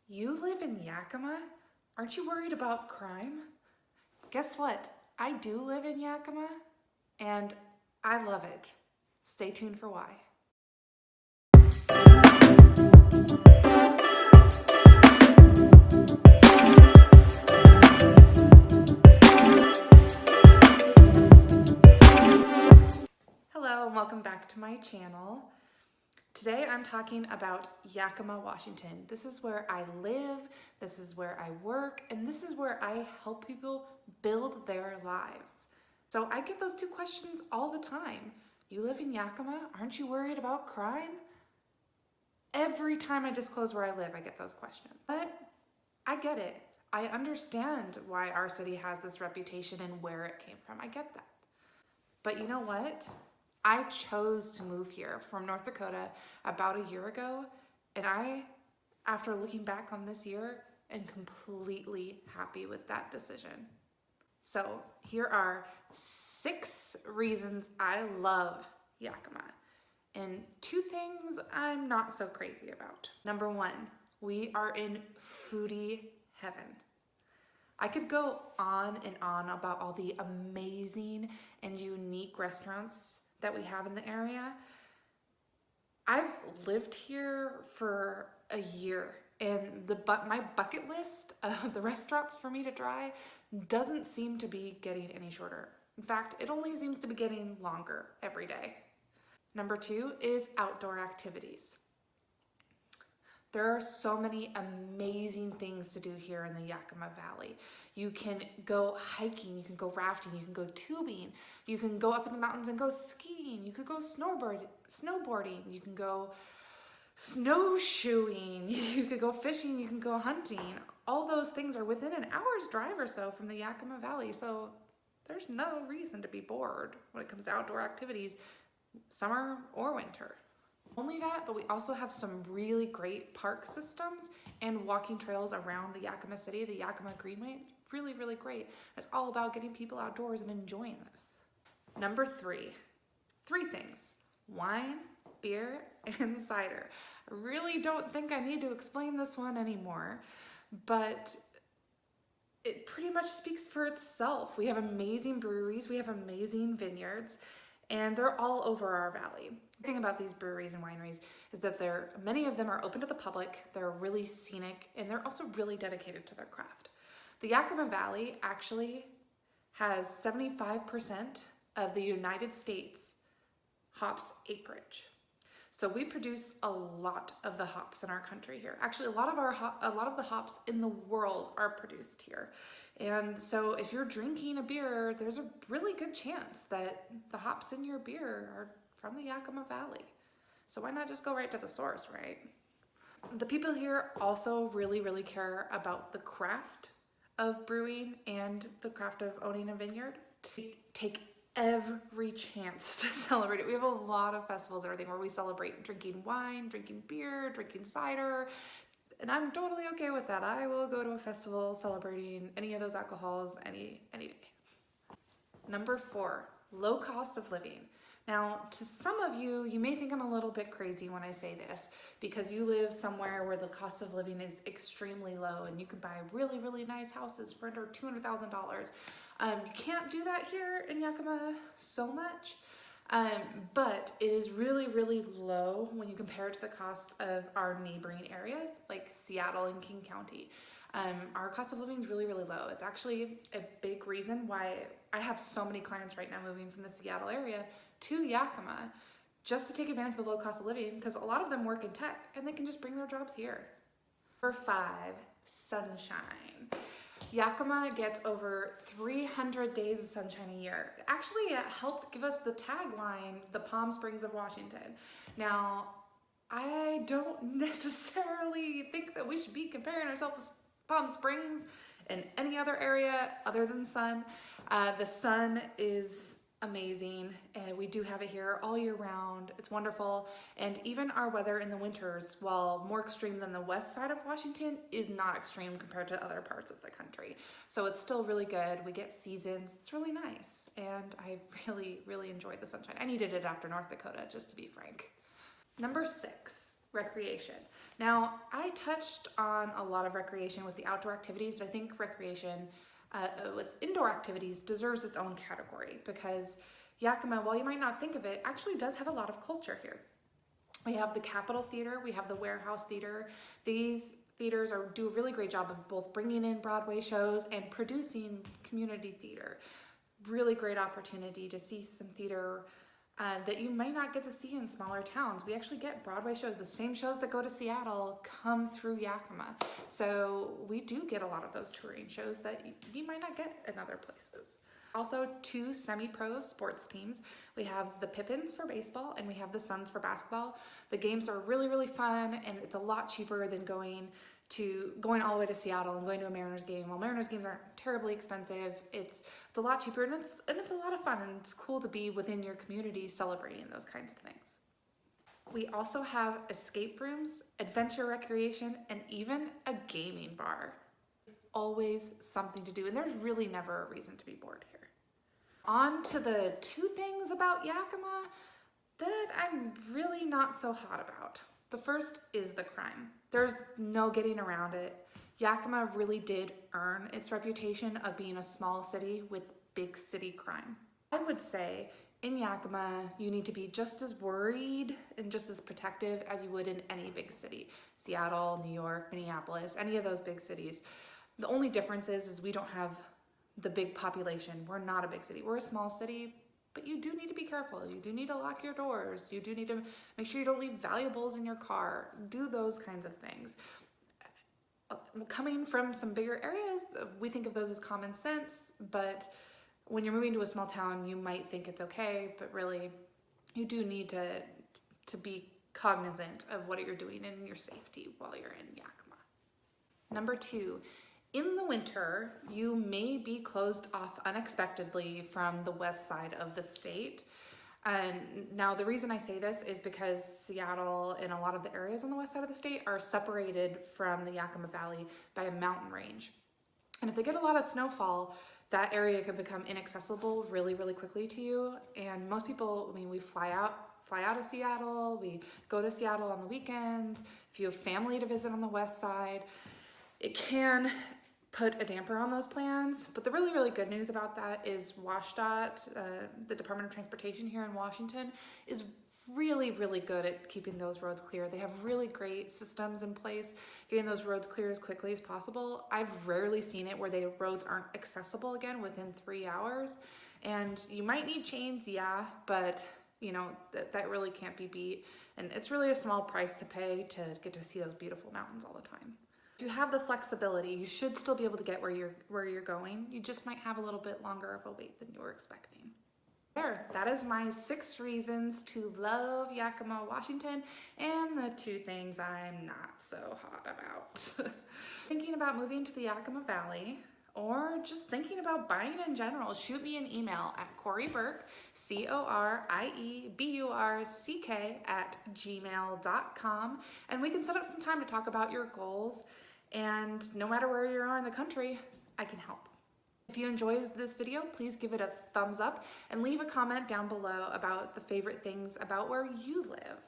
You live in Yakima? Aren't you worried about crime? Guess what? I do live in Yakima, and I love it. Stay tuned for why. Hello, and welcome back to my channel. Today I'm talking about Yakima, Washington. This is where I live, this is where I work, and this is where I help people build their lives. So I get those two questions all the time. You live in Yakima? Aren't you worried about crime? Every time I disclose where I live, I get those questions. But I get it. I understand why our city has this reputation and where it came from. I get that. But you know what? I chose to move here from North Dakota about a year ago, and after looking back on this year, am completely happy with that decision. So here are 6 reasons I love Yakima, and 2 things I'm not so crazy about. Number 1, we are in foodie heaven. I could go on and on about all the amazing and unique restaurants that we have in the area. I've lived here for a year, and my bucket list of the restaurants for me to try doesn't seem to be getting any shorter. In fact, it only seems to be getting longer every day. Number 2 is outdoor activities. There are so many amazing things to do here in the Yakima Valley. You can go hiking, you can go rafting, you can go tubing, you can go up in the mountains and go skiing, you could go snowboarding, you can go snowshoeing, you could go fishing, you can go hunting. All those things are within an hour's drive or so from the Yakima Valley, so there's no reason to be bored when it comes to outdoor activities, summer or winter. Only that, but we also have some really great park systems and walking trails around the Yakima city. The Yakima Greenway is really, really great. It's all about getting people outdoors and enjoying this. Number 3 things: wine, beer, and cider. I really don't think I need to explain this one anymore, but it pretty much speaks for itself. We have amazing breweries, we have amazing vineyards, and they're all over our valley. The thing about these breweries and wineries is that many of them are open to the public, they're really scenic, and they're also really dedicated to their craft. The Yakima Valley actually has 75% of the United States hops acreage. So we produce a lot of the hops in our country here. Actually, a lot of the hops in the world are produced here. And so if you're drinking a beer, there's a really good chance that the hops in your beer are from the Yakima Valley. So why not just go right to the source, right? The people here also really, really care about the craft of brewing and the craft of owning a vineyard. We take every chance to celebrate it. We have a lot of festivals and everything where we celebrate drinking wine, drinking beer, drinking cider, and I'm totally okay with that. I will go to a festival celebrating any of those alcohols any day. Number 4, low cost of living. Now, to some of you, you may think I'm a little bit crazy when I say this because you live somewhere where the cost of living is extremely low and you can buy really, really nice houses for under $200,000. You can't do that here in Yakima so much, but it is really, really low when you compare it to the cost of our neighboring areas like Seattle and King County. Our cost of living is really, really low. It's actually a big reason why I have so many clients right now moving from the Seattle area to Yakima just to take advantage of the low cost of living, because a lot of them work in tech and they can just bring their jobs here. Number 5, sunshine. Yakima gets over 300 days of sunshine a year. Actually, it helped give us the tagline, the Palm Springs of Washington. Now, I don't necessarily think that we should be comparing ourselves to Palm Springs in any other area other than sun. The sun is amazing, and we do have it here all year round. It's wonderful, and even our weather in the winters, while more extreme than the west side of Washington, is not extreme compared to other parts of the country. So it's still really good. We get seasons. It's really nice, and I really, really enjoyed the sunshine. I needed it after North Dakota, just to be frank. Number 6, recreation. Now, I touched on a lot of recreation with the outdoor activities, but I think recreation with indoor activities deserves its own category because Yakima, while you might not think of it, actually does have a lot of culture here. We have the Capitol Theater, we have the Warehouse Theater. These theaters do a really great job of both bringing in Broadway shows and producing community theater. Really great opportunity to see some theater that you might not get to see in smaller towns. We actually get Broadway shows, the same shows that go to Seattle come through Yakima. So we do get a lot of those touring shows that you might not get in other places. Also, 2 semi-pro sports teams. We have the Pippins for baseball and we have the Suns for basketball. The games are really, really fun and it's a lot cheaper than going all the way to Seattle and going to a Mariners game. While Mariners games aren't terribly expensive, it's a lot cheaper and it's a lot of fun, and it's cool to be within your community celebrating those kinds of things. We also have escape rooms, adventure recreation, and even a gaming bar. Always something to do, and there's really never a reason to be bored here. On to the 2 things about Yakima that I'm really not so hot about. The first is the crime. There's no getting around it. Yakima really did earn its reputation of being a small city with big city crime. I would say in Yakima, you need to be just as worried and just as protective as you would in any big city. Seattle, New York, Minneapolis, any of those big cities. The only difference is we don't have the big population. We're not a big city. We're a small city, but you do need to be careful. You do need to lock your doors. You do need to make sure you don't leave valuables in your car. Do those kinds of things. Coming from some bigger areas, we think of those as common sense, but when you're moving to a small town, you might think it's okay, but really you do need to be cognizant of what you're doing and your safety while you're in Yakima. Number 2, in the winter, you may be closed off unexpectedly from the west side of the state. And now the reason I say this is because Seattle and a lot of the areas on the west side of the state are separated from the Yakima Valley by a mountain range. And if they get a lot of snowfall, that area can become inaccessible really, really quickly to you. And most people, I mean, we fly out of Seattle, we go to Seattle on the weekends. If you have family to visit on the west side, it can put a damper on those plans. But the really, really good news about that is WashDOT, the Department of Transportation here in Washington, is really, really good at keeping those roads clear. They have really great systems in place, getting those roads clear as quickly as possible. I've rarely seen it where the roads aren't accessible again within 3 hours. And you might need chains, yeah, but you know, that really can't be beat. And it's really a small price to pay to get to see those beautiful mountains all the time. If you have the flexibility, you should still be able to get where you're going. You just might have a little bit longer of a wait than you were expecting. There, that is my 6 reasons to love Yakima, Washington, and the 2 things I'm not so hot about. Thinking about moving to the Yakima Valley, or just thinking about buying in general, shoot me an email at Corie Burke, CorieBurck @gmail.com, and we can set up some time to talk about your goals. And no matter where you are in the country, I can help. If you enjoyed this video, please give it a thumbs up and leave a comment down below about the favorite things about where you live.